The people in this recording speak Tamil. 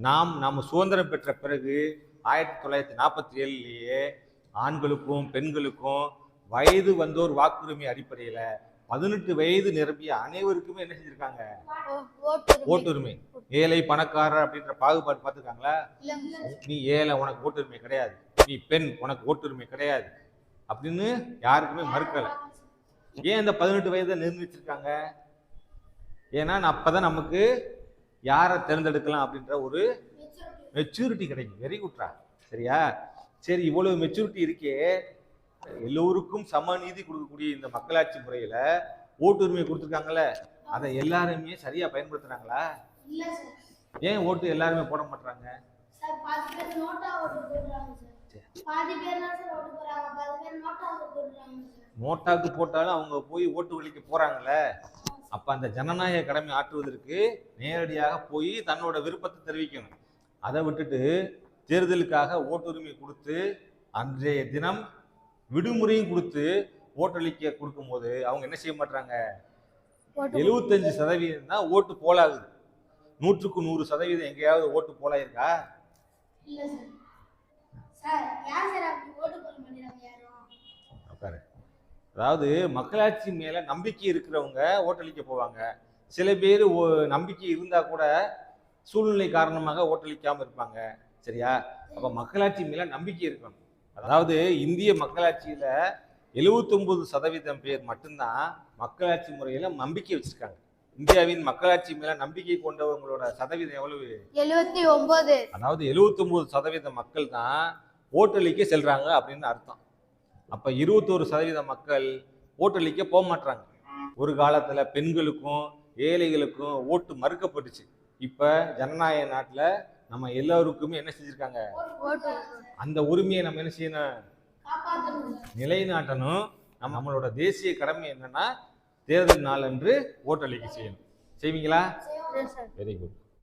நம்ம சுதந்திரம் பெற்ற பிறகு 1947 ஆண்களுக்கும் பெண்களுக்கும் வயது வந்தோர் வாக்குரிமை அடிப்படையில் 18 வயது நிரம்பிய அனைவருக்குமே என்ன செஞ்சிருக்காங்க? ஓட்டுரிமை. ஏழை பணக்காரர் அப்படின்ற பாகுபாடு பார்த்துருக்காங்களா? நீ ஏழை உனக்கு ஓட்டுரிமை கிடையாது, நீ பெண் உனக்கு ஓட்டுரிமை கிடையாது அப்படின்னு யாருக்குமே மறுக்கல. ஏன் இந்த 18 வயதை நிர்ணயிச்சிருக்காங்க? ஏன்னா அப்பதான் நமக்கு யாரை தேர்ந்தெடுக்கலாம் அப்படின்ற ஒரு மெச்சூரிட்டி கிடைக்கும். வெரி குட்ரா. சரியா? சரி, இவ்வளவு மெச்சூரிட்டி இருக்கே, எல்லோருக்கும் சம நீதி கொடுக்கக்கூடிய இந்த மக்களாட்சி முறையில ஓட்டுரிமை கொடுத்துருக்காங்கல்ல, அதை எல்லாருமே சரியா பயன்படுத்துறாங்களா? ஏன் ஓட்டு எல்லாருமே போட மாட்டாங்க? நோட்டாக்கு போட்டாலும் அவங்க போய் ஓட்டு வழிக்கு போறாங்கல்ல. அப்ப அந்த ஜனநாயக கடமை ஆற்றுவதற்கு நேரடியாக போய் தன்னோட விருப்பத்தை தெரிவிக்கணும். அதை விட்டுட்டு தேர்தலுக்காக ஓட்டுரிமை கொடுத்து அன்றைய தினம் விடுமுறையும் கொடுத்து ஓட்டளிக்க கொடுக்கும் போது அவங்க என்ன செய்ய மாட்டாங்க? 75% தான் ஓட்டு போலாகுது. 100க்கு 100% எங்கேயாவது ஓட்டு போலாயிருக்கா? அதாவது மக்களாட்சி மேல நம்பிக்கை இருக்கிறவங்க ஓட்டளிக்க போவாங்க. சில பேர் நம்பிக்கை இருந்தா கூட சூழ்நிலை காரணமாக ஓட்டளிக்காம இருப்பாங்க. சரியா? அப்ப மக்களாட்சி மேல நம்பிக்கை இருக்கணும். அதாவது இந்திய மக்களாட்சியில 79% பேர் மட்டும்தான் மக்களாட்சி முறையில நம்பிக்கை வச்சிருக்காங்க. இந்தியாவின் மக்களாட்சி மேல நம்பிக்கை கொண்டவங்களோட சதவீதம் எவ்வளவு? 79. அதாவது 79% மக்கள் தான் ஓட்டளிக்க செல்றாங்க அப்படின்னு அர்த்தம். அப்ப 21% மக்கள் ஓட்டளிக்க போக மாட்டாங்க. ஒரு காலத்துல பெண்களுக்கும் ஏழைகளுக்கும் ஓட்டு மறுக்கப்பட்டுச்சு. இப்ப ஜனநாயக நாட்டுல நம்ம எல்லாருக்குமே என்ன செஞ்சிருக்காங்க? அந்த உரிமையை நம்ம என்ன செய்யணும்? நிலைநாட்டணும். நம்மளோட தேசிய கடமை என்னன்னா தேர்தல் நாள் அன்று ஓட்டளிக்க செய்யணும். செய்வீங்களா? Very good.